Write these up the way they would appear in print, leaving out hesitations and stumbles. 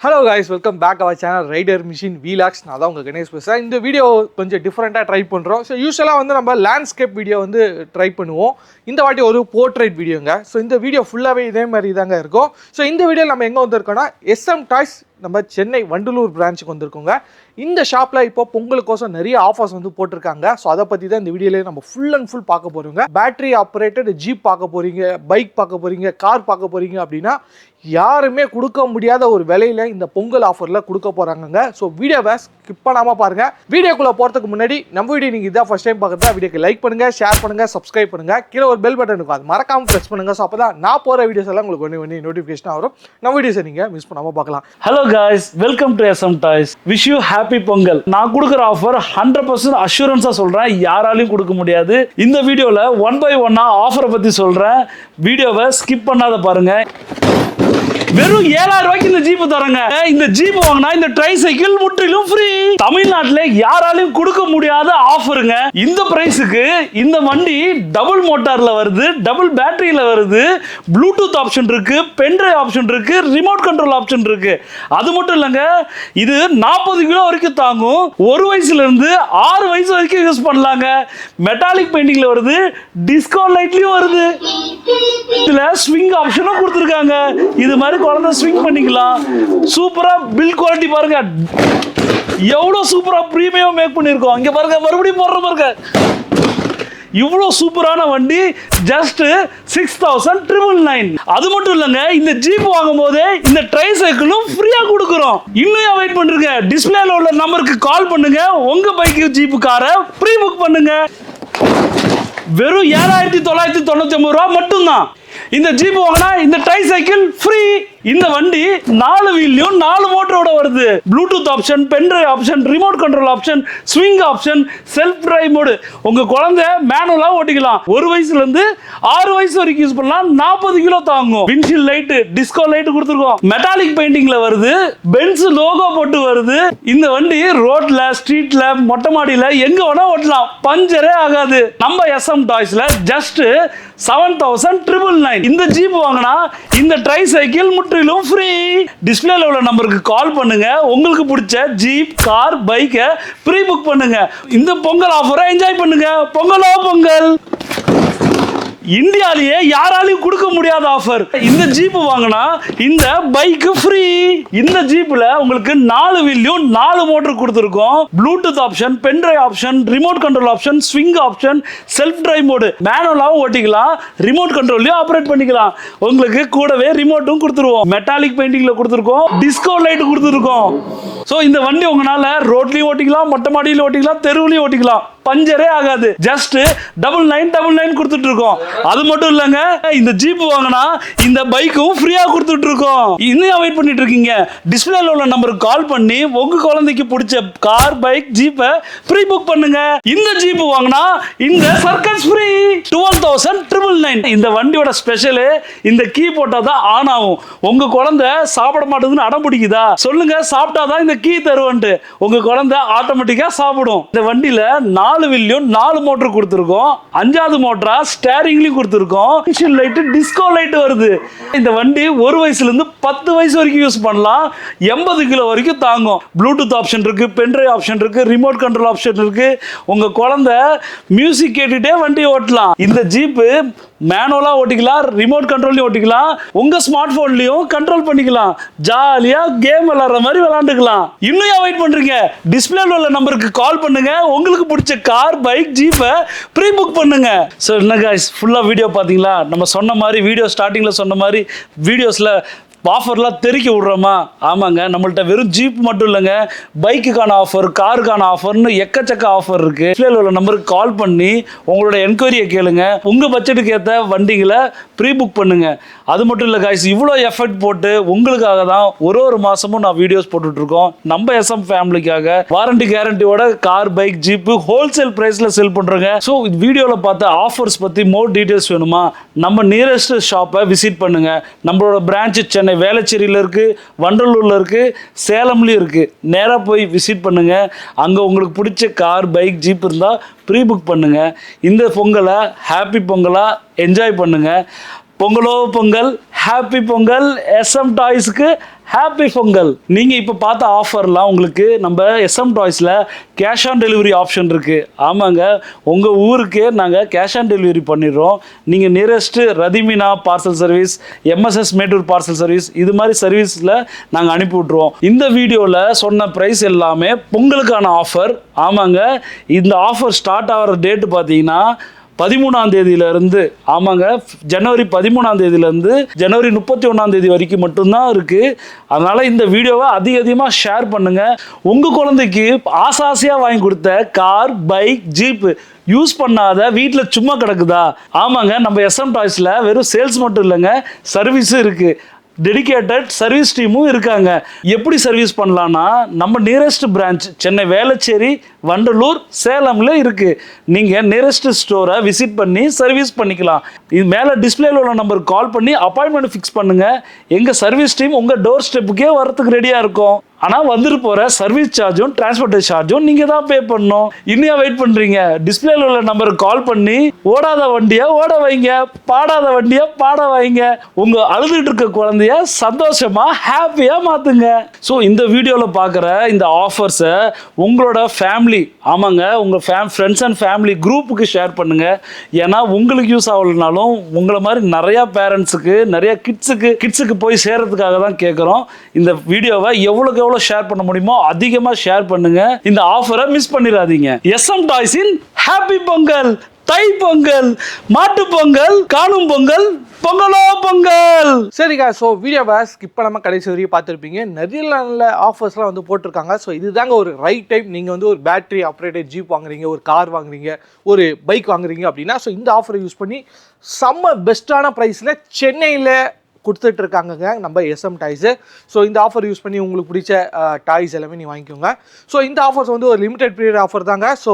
Hello guys, welcome back to our channel Rider Machine Vlogs. நான் தான் உங்கள் கணேஷ் பேசுகிறேன். இந்த வீடியோ கொஞ்சம் டிஃப்ரெண்ட்டாக ட்ரை பண்ணுறோம். ஸோ யூஸ்வலாக வந்து நம்ம லேண்ட்ஸ்கேப் வீடியோ வந்து ட்ரை பண்ணுவோம். இந்த வாட்டி ஒரு போர்ட்ரேட் வீடியோங்க. ஸோ இந்த வீடியோ ஃபுல்லாகவே இதே மாதிரி தாங்க இருக்கும். ஸோ இந்த வீடியோவில் நம்ம எங்கே வந்திருக்கோம்னா SM டாய்ஸ் நம்ம சென்னை வண்டலூர் பிரான்ச்சுக்கு வந்திருக்கோங்க. இந்த ஷாப்பில் இப்போ பொங்கலுக்கோசம் நிறைய ஆஃபர்ஸ் வந்து போட்டிருக்காங்க. ஸோ அதை பற்றி தான் இந்த வீடியோலேயே நம்ம ஃபுல் அண்ட் ஃபுல் பார்க்க போகிறோங்க. பேட்டரி ஆப்ரேட்டட் ஜீப் பார்க்க போகிறீங்க, பைக் பார்க்க போகிறீங்க, கார் பார்க்க போகிறீங்க அப்படின்னா யாருமே கொடுக்க முடியாத ஒரு விலையில இந்த பொங்கல் ஆஃபரில் கொடுக்க போகிறாங்கங்க. ஸோ வீடியோவை ஸ்கிப் பண்ணாமல் பாருங்கள். வீடியோக்குள்ளே போகிறதுக்கு முன்னாடி நம்ம வீடியோ நீங்கள் இதான் ஃபஸ்ட் டைம் பார்க்குறதா வீடியோக்கு லைக் பண்ணுங்கள், ஷேர் பண்ணுங்கள், சப்ஸ்கிரைப் பண்ணுங்கள். கீழே ஒரு பெல் பட்டன் இருக்கும், அது மறக்காமல் ப்ரெஸ் பண்ணுங்கள். ஸோ அப்போ தான் நான் போகிற வீடியோஸ் எல்லாம் உங்களுக்கு ஒன்று நோட்டிஃபிகேஷன் வரும். நம்ம வீடியோஸை நீங்கள் மிஸ் பண்ணாமல் பார்க்கலாம். Hello guys, welcome to SM toys. Wish you happy Pongal. நான் கொடுக்குற ஆஃபர் 100% அஷூரன்ஸாக சொல்கிறேன், யாராலையும் கொடுக்க முடியாது. இந்த வீடியோவில் 1 by 1 ஆஃபரை பற்றி சொல்கிறேன். வீடியோவை ஸ்கிப் பண்ணாத பாருங்கள். வெறும் 7000 ரூபாய்க்கு இந்த ஜீப் தரங்க. இந்த ஜீப் வாங்கினா இந்த ட்ரை சைக்கிள் முற்றிலும் ஃப்ரீ. தமிழ்நாட்டில் யாராலையும் கொடுக்க முடியாத ஆஃபருங்க. இந்த பிரைஸுக்கு இந்த வண்டி டபுள் மோட்டார்ல வருது, டபுள் பேட்டரியில வருது, ப்ளூடூத் ஆப்ஷன் இருக்கு, பென்ட்ரைவ் ஆப்ஷன் இருக்கு, ரிமோட் கண்ட்ரோல் ஆப்ஷன் இருக்கு. அது மட்டும் இல்லைங்க, இது 40 கிலோ வரைக்கும் தாங்கும். 1 வயசுல இருந்து 6 வயசு வரைக்கும் யூஸ் பண்ணலாங்க. மெட்டாலிக் பெயிண்டிங்ல வருது, டிஸ்கோ லைட்லயும் வருது. இதுல ஸ்விங் ஆப்ஷனும் கொடுத்துருக்காங்க. இது மாதிரி குழந்தை ஸ்விங் பண்ணிக்கலாம். சூப்பரா பில்ட் குவாலிட்டி பாருங்க, எவ்வளவு சூப்பரா பிரீமியம் மேக் பண்ணிருக்கோம். இங்க பாருங்க, மறுபடியும் போடுற பாருங்க. இவ்வளோ சூப்பரான வண்டி ஜஸ்ட் 6,999. அது மட்டும் இல்லைங்க, இந்த ஜீப் வாங்கும் போதே இந்த ட்ரை சைக்கிளும் ஃப்ரீயா கொடுக்குறோம். இன்னும் வெயிட் பண்ணுங்க, டிஸ்பிளேல உள்ள நம்பருக்கு கால் பண்ணுங்க, உங்க பைக்கு ஜீப்பு காரை ப்ரீ புக் பண்ணுங்க. வெறும் 7,999 ரூபா மட்டும்தான். இந்த ஜீப் வாங்கினா இந்த ட்ரை சைக்கிள் ஃப்ரீ. இந்த வண்டி 4 வீல்லையும் 4 மோட்டரோட வருது. Bluetooth option, pen drive option, remote control option, swing option, self drive mode. உங்க குழந்தை மேனுவலா ஓட்டிக்கலாம். 1 வயசுல இருந்து 6 வயசு வரைக்கும் யூஸ் பண்ணலாம். 40 கிலோ தாங்கும். விண்ட்ஷீல்ட் லைட், டிஸ்கோ லைட் கொடுத்துருக்கோம். மெட்டாலிக் பெயிண்டிங்ல வருது, பென்ஸ் லோகோ போட்டு வருது. இந்த வண்டி ரோட்ல, ஸ்ட்ரீட்ல, மொட்டை மாடியில எங்க வேணா ஓட்டலாம், பஞ்சரே ஆகாது. நம்ம SM டாய்ஸ்ல ஜஸ்ட் 7,999. இந்த ஜீப் வாங்கினா இந்த ட்ரை சைக்கிள் முற்றிலும் ஃப்ரீ. டிஸ்பிளேல உள்ள நம்பருக்கு கால் பண்ணுங்க, உங்களுக்கு பிடிச்ச ஜீப், கார், பைக்கை ப்ரீ புக் பண்ணுங்க. இந்த பொங்கல் ஆஃபரை என்ஜாய் பண்ணுங்க. பொங்கலோ பொங்கல். இந்தியாலேயே யாராலையும் கொடுக்க முடியாத ஆஃபர். இந்த ஜீப் வாங்கினா இந்த பைக் ஃப்ரீ. இந்த ஜீப்ல உங்களுக்கு 4 வீல்லையும் 4 மோட்டர் கொடுத்துருக்கோம். Bluetooth option, pen drive option, remote control option, swing option, self drive mode. மேனுவலாவும் ஓட்டிக்கலாம், ரிமோட் கண்ட்ரோல்லையும் ஆப்ரேட் பண்ணிக்கலாம். உங்களுக்கு கூடவே ரிமோட்டும் கொடுத்துருவோம். மெட்டாலிக் பெயிண்டிங்ல கொடுத்துருக்கோம், டிஸ்கோ லைட் கொடுத்துருக்கோம். ஸோ இந்த வண்டி உங்களால ரோட்லையும் ஓட்டிக்கலாம், மொட்டை மாடியிலும் ஓட்டிக்கலாம், தெருவுலையும் ஓட்டிக்கலாம், பஞ்சரே ஆகாது. ஜஸ்ட் 9999 கொடுத்துட்டு இருக்கோம். அது மட்டும் இல்லங்க, இந்த ஜீப் வாங்கினா இந்த பைக்கும் ஃப்ரீயா கொடுத்துட்டு இருக்கோம். இன்னும் வெயிட் பண்ணிட்டு இருக்கீங்க? டிஸ்பிளேல உள்ள நம்பருக்கு கால் பண்ணி உங்க குழந்தைக்கு பிடிச்ச கார், பைக், ஜீப்பை ப்ரீ புக் பண்ணுங்க. இந்த ஜீப் வாங்கினா இந்த சர்க்கஸ் ஃப்ரீ. 12,999. இந்த வண்டியோட ஸ்பெஷல், இந்த கீ போட்டா தான் ஆன் ஆகும். உங்க குழந்தை சாப்பிட மாட்டேங்குதுன்னு அடம் பிடிக்குதா, சொல்லுங்க, சாப்பிட்டாதான் இந்த கீ தருவன்ட்டு. உங்க குழந்தை ஆட்டோமேட்டிக்கா சாப்பிடும். இந்த வண்டியில 4 வீல்லையும் 4 மோட்டர் கொடுத்துருக்கோம். 5வது மோட்டரா ஸ்டேரிங்லயும் கொடுத்துருக்கோம். லைட், டிஸ்கோ லைட் வருது. இந்த வண்டி 1 வயசுல இருந்து 10 வயசு வரைக்கும் யூஸ் பண்ணலாம். 80 கிலோ வரைக்கும் தாங்கும். ப்ளூடூத் ஆப்ஷன் இருக்கு, பென்ட்ரைவ் ஆப்ஷன் இருக்கு, ரிமோட் கண்ட்ரோல் ஆப்ஷன் இருக்கு. உங்க குழந்தை மியூசிக் கேட்டுட்டே வண்டி ஓட்டலாம். இந்த ஜீப் மேனுவலா ஓட்டிக்கலாம், ரிமோட் கண்ட்ரோல்லையும் ஓட்டிக்கலாம், உங்க ஸ்மார்ட் போன்லயும் கண்ட்ரோல் பண்ணிக்கலாம். ஜாலியா கேம் விளையாடுற மாதிரி விளையாண்டுக்கலாம். இன்னும் வெயிட் பண்றீங்க? டிஸ்பிளேல உள்ள நம்பருக்கு கால் பண்ணுங்க, உங்களுக்கு பிடிச்ச கார், பைக், ஜீப்பை ப்ரீ புக் பண்ணுங்க. ஸோ என்ன காய்ஸ், ஃபுல்லா வீடியோ பார்த்தீங்களா? நம்ம சொன்ன மாதிரி, வீடியோ ஸ்டார்டிங்ல சொன்ன மாதிரி வீடியோஸ்ல ஆஃபர்லாம் தெறிக்க விடுறோமா? ஆமாங்க, நம்மள்ட்ட வெறும் ஜீப் மட்டும் இல்லைங்க, பைக்குக்கான ஆஃபர், காருக்கான ஆஃபர்னு எக்கச்சக்க ஆஃபர் இருக்கு. டிஸ்பிளேல உள்ள நம்பருக்கு கால் பண்ணி உங்களோட என்கொயரியை கேளுங்க. உங்க பட்ஜெட்டுக்கு ஏற்ற வண்டிகளை ப்ரீ புக் பண்ணுங்க. அது மட்டும் இல்லை காய்ஸ், இவ்வளோ எஃபர்ட் போட்டு உங்களுக்காக தான் ஒரு மாசமும் நான் வீடியோஸ் போட்டுட்டு இருக்கோம். நம்ம SM ஃபேமிலிக்காக வாரண்டி கேரண்டியோட கார், பைக், ஜீப்பு ஹோல்சேல் பிரைஸ்ல செல் பண்றோங்க. ஸோ வீடியோவில் பார்த்த ஆஃபர்ஸ் பத்தி மோர் டீடைல்ஸ் வேணுமா? நம்ம நியரஸ்ட் ஷாப்பை விசிட் பண்ணுங்க. நம்மளோட பிரான்ச் சென்னை வேளச்சேரியில் இருக்கு, வண்டலூர்ல இருக்கு, சேலம்லயும் இருக்கு. நேராக போய் விசிட் பண்ணுங்க. அங்கே உங்களுக்கு பிடிச்ச கார், பைக், ஜீப் இருந்தால் ப்ரீ புக் பண்ணுங்க. இந்த பொங்கலை ஹாப்பி பொங்கலா என்ஜாய் பண்ணுங்க. பொங்கலோ பொங்கல், ஹாப்பி பொங்கல். SM டாய்ஸ்க்கு ஹாப்பி பொங்கல். நீங்க இப்ப பார்த்த ஆஃபர்லாம் உங்களுக்கு நம்ம SM டாய்ஸ்ல கேஷ் ஆன் டெலிவரி ஆப்ஷன் இருக்கு. ஆமாங்க, உங்க ஊருக்கு நாங்க கேஷ் ஆன் டெலிவரி பண்ணிடுறோம். நீங்க நியரஸ்ட் ரதிமினா parcel service, MSS Mettur parcel service, இது மாதிரி சர்வீஸ்ல நாங்க அனுப்பி விட்டுருவோம். இந்த வீடியோல சொன்ன பிரைஸ் எல்லாமே பொங்கலுக்கான ஆஃபர். ஆமாங்க, இந்த ஆஃபர் ஸ்டார்ட் ஆகிற டேட் பார்த்தீங்கன்னா 13ஆம் தேதியிலிருந்து, ஆமாங்க, ஜனவரி 13ஆம் தேதியிலேருந்து ஜனவரி 31ஆம் தேதி வரைக்கும் மட்டும்தான் இருக்குது. அதனால் இந்த வீடியோவை அதிகமாக ஷேர் பண்ணுங்கள். உங்கள் குழந்தைக்கு ஆசாசியாக வாங்கி கொடுத்த கார், பைக், ஜீப்பு யூஸ் பண்ணாத வீட்டில் சும்மா கிடக்குதா? ஆமாங்க, நம்ம SM டாய்ஸில் வெறும் சேல்ஸ் மட்டும் இல்லைங்க, சர்வீஸும் இருக்குது. டெடிகேட்டட் சர்வீஸ் டீமும் இருக்காங்க. எப்படி சர்வீஸ் பண்ணலான்னா, நம்ம நியரஸ்ட் பிரான்ச் சென்னை வேளச்சேரி, வண்டலூர், சேலம்ல இருக்கு. நீங்க நியரஸ்ட் ஸ்டோரை விசிட் பண்ணி சர்வீஸ் பண்ணிக்கலாம். இது மேல டிஸ்பிளேல உள்ள நம்பர் கால் பண்ணி அப்பாயின்மெண்ட் ஃபிக்ஸ் பண்ணுங்க. எங்க சர்வீஸ் டீம் உங்க டோர் ஸ்டெப்புக்கே வரதுக்கு ரெடியா இருக்கும். ஆனால் வந்துட்டு போகிற சர்வீஸ் சார்ஜும் டிரான்ஸ்போர்ட்டேஷன் சார்ஜும் நீங்கள் தான் பே பண்ணணும். இன்னும் வெயிட் பண்ணுறீங்க? டிஸ்பிளேல உள்ள நம்பருக்கு கால் பண்ணி ஓடாத வண்டியை ஓட வைங்க, பாடாத வண்டியை பாட வைங்க. உங்கள் அழுதுகிட்டு இருக்க குழந்தைய சந்தோஷமாக ஹாப்பியாக மாற்றுங்க. ஸோ இந்த வீடியோவில் பார்க்குற இந்த ஆஃபர்ஸை உங்களோட ஃபேமிலி, ஆமாங்க, உங்கள் ஃப்ரெண்ட்ஸ் அண்ட் ஃபேமிலி குரூப்புக்கு ஷேர் பண்ணுங்கள். ஏன்னா உங்களுக்கு யூஸ் ஆகலைனாலும் உங்களை மாதிரி நிறையா பேரண்ட்ஸுக்கு, நிறையா கிட்ஸுக்கு போய் சேர்றதுக்காக தான் கேட்குறோம். இந்த வீடியோவை எவ்வளோக்கு எவ்வளவு ஷேர் பண்ண முடியுமோ அதிகமா ஷேர் பண்ணுங்க. இந்த ஆஃபரை மிஸ் பண்ணிடாதீங்க. SM டாய்ஸின் ஹாப்பி பொங்கல், தை பொங்கல், மாட்டு பொங்கல், காணும் பொங்கல், பொங்கலோ பொங்கல். சரிங்க, ஸோ வீடியோவை ஸ்கிப் பண்ணாமல் கடைசி வரையும் பார்த்துருப்பீங்க. நிறைய நல்ல ஆஃபர்ஸ்லாம் வந்து போட்டிருக்காங்க. ஸோ இதுதாங்க ஒரு ரைட் டைம். நீங்கள் வந்து ஒரு பேட்டரி ஆப்ரேட்டட் ஜீப் வாங்குறீங்க, ஒரு கார் வாங்குறீங்க, ஒரு பைக் வாங்குறீங்க அப்படின்னா, ஸோ இந்த ஆஃபரை யூஸ் பண்ணி செம்ம பெஸ்ட்டான ப்ரைஸில் சென்னையில் கொடுத்துட்டு இருக்காங்க நம்ம SM டாய்ஸு. ஸோ இந்த ஆஃபர் யூஸ் பண்ணி உங்களுக்கு பிடிச்ச டாய்ஸ் எல்லாமே நீ வாங்கிக்கோங்க. ஸோ இந்த ஆஃபர்ஸ் வந்து ஒரு லிமிடெட் பீரியட் ஆஃபர் தாங்க. ஸோ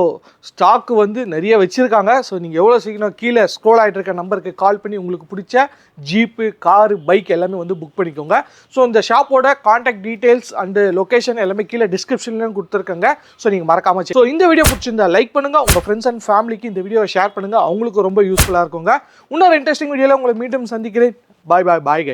ஸ்டாக்கு வந்து நிறைய வச்சுருக்காங்க. ஸோ நீங்கள் எவ்வளோ சீக்கிரம் கீழே ஸ்க்ரோல் ஆகிட்டு இருக்க நம்பருக்கு கால் பண்ணி உங்களுக்கு பிடிச்ச ஜீப்பு, காரு, பைக் எல்லாமே வந்து புக் பண்ணிக்கோங்க. ஸோ இந்த ஷாப்போட கான்டாக்ட் டீட்டெயில்ஸ் அண்டு லொக்கேஷன் எல்லாமே கீழே டிஸ்கிரிப்ஷன்லையும் கொடுத்துருக்காங்க. ஸோ நீங்கள் மறக்காம. ஸோ இந்த வீடியோ பிடிச்சிருந்தா லைக் பண்ணுங்கள், உங்கள் ஃப்ரெண்ட்ஸ் அண்ட் ஃபேமிலிக்கு இந்த வீடியோவை ஷேர் பண்ணுங்கள், அவங்களுக்கு ரொம்ப யூஸ்ஃபுல்லாக இருக்குங்க. இன்னொரு இன்ட்ரெஸ்டிங் வீடியோவில் உங்களை மீண்டும் சந்திக்கிறேன். Bye bye bye guys.